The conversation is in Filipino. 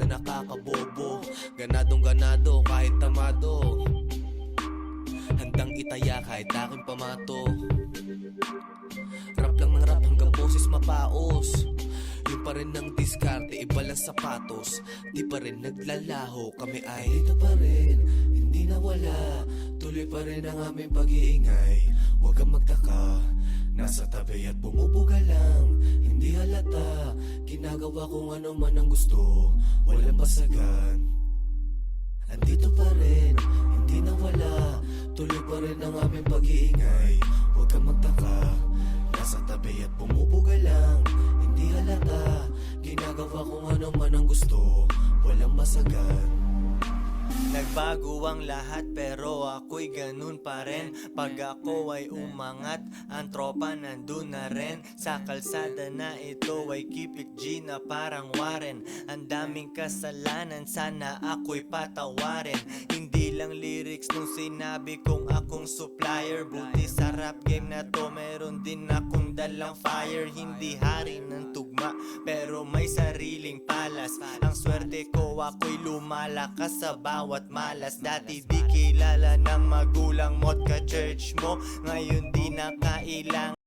na nakakabobo. Ganadong ganado kahit tamado, handang itaya kahit aking pamato. Rap lang ng rap hanggang boses mapaos. Yun pa rin ang diskarte, iba lang sapatos. Di pa rin naglalaho, kami ay dito pa rin, hindi nawala. Tuloy pa rin ang aming pag-iingay. Huwag kang magtaka, nasa tabi at bumubuga lang. Hindi halata, ginagawa kung ano man ang gusto. Walang basagan, andito pa rin, hindi nawala. Tuloy pa rin ang aming pag-iingay. Huwag kang magtaka, nasa tabi at bumubuga lang. Hindi halata, ginagawa kung ano man ang gusto. Walang masagan. Nagbago ang lahat pero ako'y ganun pa rin. Pag ako ay umangat, ang tropa nandun na rin. Sa kalsada na ito ay keep it G na parang Warren. Ang daming kasalanan, sana ako'y patawarin. Hindi lang lyrics nung sinabi kong akong supplier. Buti sa rap game na to meron din akong dalang fire. Hindi hari ng tugma pero may sariling palas. Ang swerte ko ako'y lumalakas sa bawat malas. Dati di kilala ng magulang mo't ka-church mo, ngayon di na kailangan